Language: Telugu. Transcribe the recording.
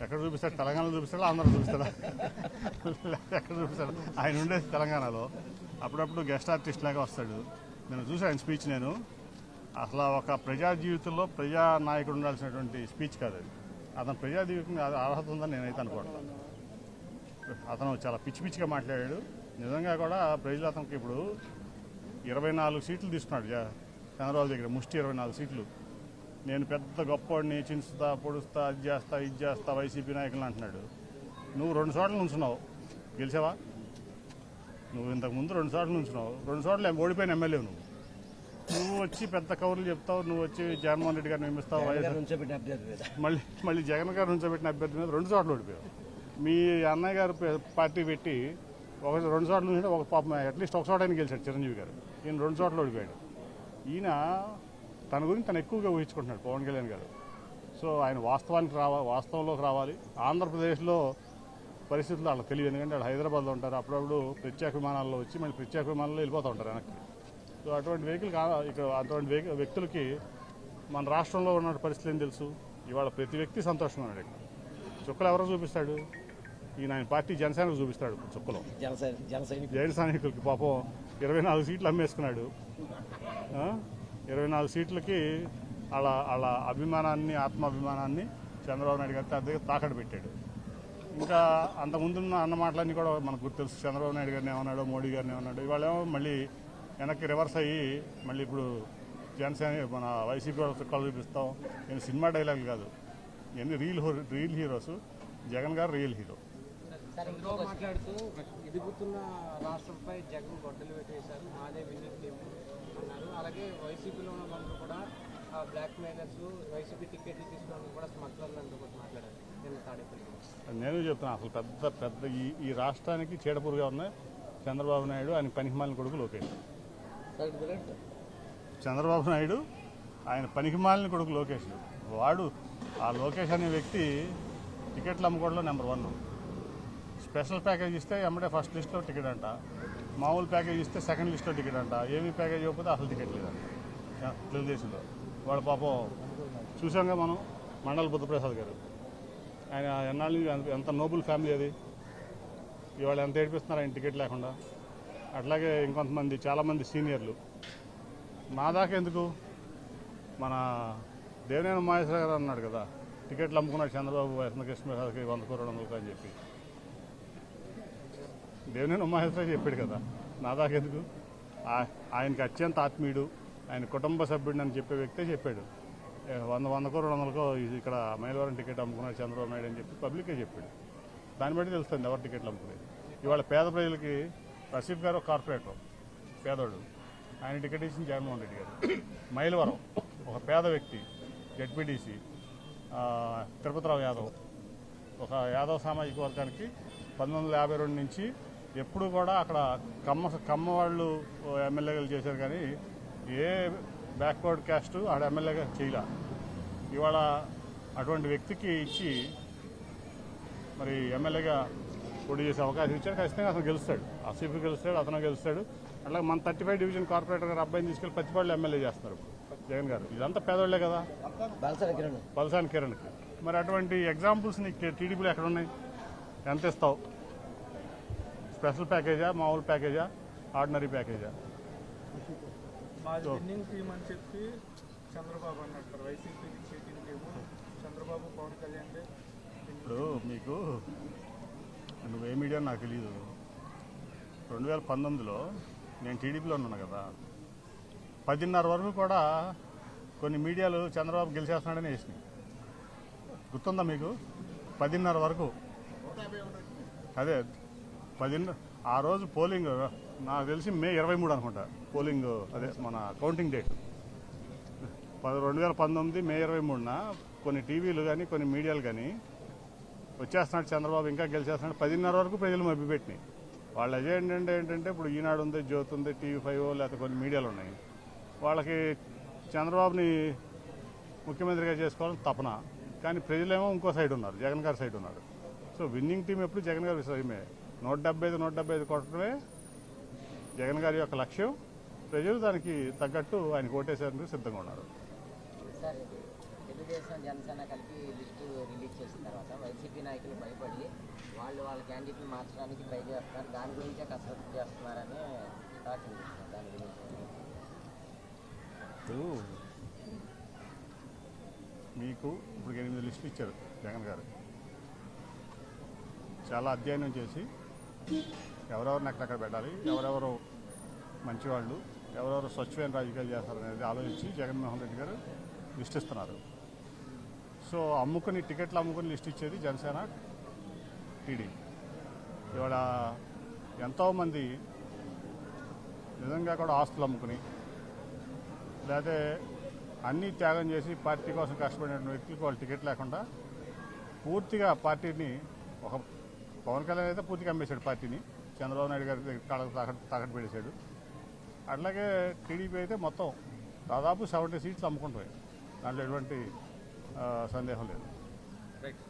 ఎక్కడ చూపిస్తాడు? తెలంగాణలో చూపిస్తాడా, ఆంధ్రలో చూపిస్తాడా? ఎక్కడ చూపిస్తాడు? ఆయన ఉండేది తెలంగాణలో. అప్పుడప్పుడు గెస్ట్ ఆర్టిస్ట్ లాగా వస్తాడు. నేను చూసాను ఆయన స్పీచ్. నేను అసలు ఒక ప్రజా జీవితంలో ప్రజా నాయకుడు ఉండాల్సినటువంటి స్పీచ్ కాదు అది. అతను ప్రజా జీవితం అర్హత ఉందని నేనైతే అనుకోవట్లేదు. అతను చాలా పిచ్చి పిచ్చిగా మాట్లాడాడు. నిజంగా కూడా ప్రజలు అతనికి ఇప్పుడు 24 సీట్లు తీసుకున్నాడు చంద్రబాబు దగ్గర, ముష్టి 24 సీట్లు. నేను పెద్ద గొప్పవాడిని, చించుతా, పొడుస్తా, అది చేస్తా, ఇది చేస్తా, వైసీపీ నాయకులు అంటున్నాడు. నువ్వు 2 చోట్ల నుంచున్నావు, గెలిచావా? నువ్వు ఇంతకుముందు 2 చోట్ల నుంచున్నావు, 2 చోట్ల ఓడిపోయిన ఎమ్మెల్యే నువ్వు వచ్చి పెద్ద కౌరులు చెప్తావు. నువ్వు వచ్చి జగన్మోహన్ రెడ్డి గారిని నియమిస్తావు, మళ్ళీ జగన్ గారు నుంచోబెట్టిన అభ్యర్థి మీద 2 చోట్ల ఓడిపోయావు. మీ అన్నయ్య గారు పార్టీ పెట్టి 2 చోట్ల నుంచి ఒక పాపం అట్లీస్ట్ ఒక చోట గెలిచాడు చిరంజీవి గారు. ఈయన 2 చోట్ల ఓడిపోయాడు. ఈయన తన గురించి తను ఎక్కువగా ఊహించుకుంటున్నాడు పవన్ కళ్యాణ్ గారు. సో ఆయన వాస్తవంలోకి రావాలి. ఆంధ్రప్రదేశ్లో పరిస్థితులు వాళ్ళకి తెలియదు, ఎందుకంటే వాళ్ళు హైదరాబాద్లో ఉంటారు. అప్పుడప్పుడు ప్రత్యేక విమానాల్లో వచ్చి మళ్ళీ ప్రత్యేక విమానాల్లో వెళ్ళిపోతూ ఉంటారు వెనక్కి. సో అటువంటి అటువంటి వ్యక్తులకి మన రాష్ట్రంలో ఉన్న పరిస్థితులు ఏం తెలుసు? ఇవాళ ప్రతి వ్యక్తి సంతోషంగా ఉన్నాడు. ఇక్కడ చుక్కలు ఎవరో చూపిస్తాడు? ఆయన పార్టీ జనసేనకు చూపిస్తాడు చుక్కలో. జన సైనికులకి పాపం 24 సీట్లు అమ్మేసుకున్నాడు. 24 సీట్లకి వాళ్ళ అభిమానాన్ని, ఆత్మాభిమానాన్ని చంద్రబాబు నాయుడు గారి దగ్గర తాకట్టు పెట్టాడు. ఇంకా అంతకుముందున్న అన్న మాటలన్నీ కూడా మనకు గుర్తు తెలుసు. చంద్రబాబు నాయుడు గారిని ఏమన్నాడు, మోడీ గారిని ఏమన్నాడు. ఇవాళేమో మళ్ళీ వెనక్కి రివర్స్ అయ్యి మళ్ళీ ఇప్పుడు జనసేన మన వైసీపీ వాళ్ళు చుక్కలు చూపిస్తాం. నేను సినిమా డైలాగ్ కాదు, ఇవన్నీ రియల్ హీరోస్. జగన్ గారు రియల్ హీరో. మాట్లాడుతూ ఎదుగుతున్న రాష్ట్రంపై జగన్ గొడ్డలు పెట్టేశారు, మాదే విన్నింగ్ టీం అన్నారు. అలాగే వైసీపీలో ఉన్న వాళ్ళు కూడా బ్లాక్ మెయిలర్స్, వైసీపీ టికెట్లు తీసుకోవడానికి కూడా స్మగ్లర్లు అంటూ కూడా మాట్లాడారు. నేను చెప్తున్నా, అసలు పెద్ద ఈ రాష్ట్రానికి చీడపురుగా ఉన్న చంద్రబాబు నాయుడు, ఆయన పనికిమాలిన కొడుకు లోకేష్. చంద్రబాబు నాయుడు ఆయన పనికిమాలిన కొడుకు లోకేష్. వాడు ఆ లోకేష్ అనే వ్యక్తి టికెట్లు అమ్ముకోవడంలో నెంబర్ 1. స్పెషల్ ప్యాకేజ్ ఇస్తే ఎమ్మడే ఫస్ట్ లిస్ట్లో టికెట్ అంట, మామూలు ప్యాకేజ్ ఇస్తే సెకండ్ లిస్ట్లో టికెట్ అంట, ఏమీ ప్యాకేజ్ ఇవ్వకపోతే అసలు టికెట్ లేదంట తెలుగుదేశంలో. వాడు పాపం చూసాంగా మనం, మండల బుద్ధప్రసాద్ గారు. ఆయన ఎన్నాళ్ళు ఎంత నోబుల్ ఫ్యామిలీ అది. ఇవాళ ఎంత ఏడిపిస్తున్నారు ఆయన టికెట్ లేకుండా. అట్లాగే ఇంకొంతమంది చాలామంది సీనియర్లు. నా దాకా ఎందుకు, మన దేవినేని మహేశ్వర గారు అన్నాడు కదా, టికెట్లు అమ్ముకున్నాడు చంద్రబాబు కృష్ణప్రసాద్కి 100 కోట్లు 200 అని చెప్పి. దేవినేని మహేశ్వర చెప్పాడు కదా, నా దాకా ఎందుకు. ఆయనకి అత్యంత ఆత్మీయుడు, ఆయన కుటుంబ సభ్యుడు అని చెప్పే వ్యక్తే చెప్పాడు. 100 కోట్లు 200 ఇక్కడ మైలవరం టికెట్ అమ్ముకున్నాడు చంద్రబాబు నాయుడు అని చెప్పి పబ్లికే చెప్పాడు. దాన్ని బట్టి తెలుస్తుంది ఎవరు టికెట్లు అమ్ముకునేది. ఇవాళ పేద ప్రజలకి రషీద్ గారు కార్పొరేటర్, పేదోడు, ఆయన టికెట్ ఇచ్చింది జగన్మోహన్ రెడ్డి గారు. మైలవరం ఒక పేద వ్యక్తి, జెడ్పీటీసీ తిరుపతిరావు యాదవ్, ఒక యాదవ్ సామాజిక వర్గానికి 1952 నుంచి ఎప్పుడు కూడా అక్కడ కమ్మ వాళ్ళు ఎమ్మెల్యేలు చేశారు, కానీ ఏ బ్యాక్వర్డ్ క్యాస్ట్ ఆడ ఎమ్మెల్యేగా చేయలే. ఇవాళ అటువంటి వ్యక్తికి ఇచ్చి మరి ఎమ్మెల్యేగా పోటీ చేసే అవకాశం ఇచ్చాడు. ఖచ్చితంగా అతను గెలుస్తాడు, ఆసిఫ్ గెలుస్తాడు, అతను గెలుస్తాడు. అట్లా మన 35 డివిజన్ కార్పొరేటర్ గారు అబ్బాయిని తీసుకెళ్ళి పత్తిపాడులో ఎమ్మెల్యే చేస్తున్నారు జగన్ గారు. ఇదంతా పేదోళ్లే కదా, బల్సాని కిరణ్కి. మరి అటువంటి ఎగ్జాంపుల్స్ నీకు టీడీపీలో ఎక్కడ ఉన్నాయి? ఎంత ఇస్తావు? స్పెషల్ ప్యాకేజా, మామూలు ప్యాకేజా, ఆర్డినరీ ప్యాకేజా? చెప్పి చంద్రబాబు అన్నట్టు వైసీపీకి చీటింగ్ టీము, చంద్రబాబు పవన్ కళ్యాణ్. ఇప్పుడు మీకు నువ్వే మీడియా నాకు తెలీదు. 2019లో నేను టీడీపీలో ఉన్నాను కదా, 10:30 వరకు కూడా కొన్ని మీడియాలు చంద్రబాబు గెలిచేస్తున్నాడని వేసినాయి. గుర్తుందా మీకు? 10:30 వరకు. అదే 10 ఆ రోజు పోలింగ్ నాకు తెలిసి మే 23 అనుకుంటా పోలింగ్, అదే మన కౌంటింగ్ డేట్ 2019 మే 23న కొన్ని టీవీలు కానీ కొన్ని మీడియాలు కానీ వచ్చేస్తున్నాడు చంద్రబాబు ఇంకా గెలిచేస్తున్నాడు 10:30 వరకు ప్రజలు మభ్యపెట్టినాయి. వాళ్ళ అజెండా ఏంటంటే ఇప్పుడు ఈనాడు ఉంది, జ్యోతి ఉంది, TV5 లేకపోతే కొన్ని మీడియాలు ఉన్నాయి. వాళ్ళకి చంద్రబాబుని ముఖ్యమంత్రిగా చేసుకోవాలని తపన, కానీ ప్రజలేమో ఇంకో సైడ్ ఉన్నారు, జగన్ గారి సైడ్ ఉన్నారు. సో విన్నింగ్ టీం ఎప్పుడు జగన్ గారి విషయమే. 175 కొట్టడమే జగన్ గారి యొక్క లక్ష్యం. ప్రజలు దానికి తగ్గట్టు ఆయన ఓటేసేందుకు సిద్ధంగా ఉన్నారు. సార్ తెలుగుదేశం జనసేన కలిపి లిస్టు రిలీజ్ చేసిన తర్వాత వైసీపీ నాయకులు భయపడి వాళ్ళ క్యాండిడేట్ని మార్చడానికి ట్రై చేస్తున్నారు, దాని గురించే కసరత్తు చేస్తున్నారని టాక్ చేస్తున్నారు. దాని గురించి మీకు ఇప్పుడు 8 లిస్టులు ఇచ్చారు జగన్ గారు. చాలా అధ్యయనం చేసి ఎవరెవరిని ఎక్కడెక్కడ పెట్టాలి, ఎవరెవరు మంచివాళ్ళు, ఎవరెవరు స్వచ్ఛమైన రాజకీయాలు చేస్తారనేది ఆలోచించి జగన్మోహన్ రెడ్డి గారు లిస్ట్ ఇస్తున్నారు. సో టికెట్లు అమ్ముకుని లిస్ట్ ఇచ్చేది జనసేన, టీడీపీ. ఇవాళ ఎంతోమంది నిజంగా కూడా ఆస్తులు అమ్ముకుని లేకపోతే అన్నీ త్యాగం చేసి పార్టీ కోసం కష్టపడిన వ్యక్తులకు వాళ్ళు టికెట్ లేకుండా పూర్తిగా పార్టీని ఒక పవన్ కళ్యాణ్ అయితే పూర్తిగా అమ్మేశాడు పార్టీని, చంద్రబాబు నాయుడు గారి కాళ్ళకు తాకట్టు పెట్టేశాడు. అట్లాగే టీడీపీ అయితే మొత్తం దాదాపు 70 సీట్లు అమ్ముకుంటాయి, దాంట్లో ఎటువంటి సందేహం లేదు. రైట్.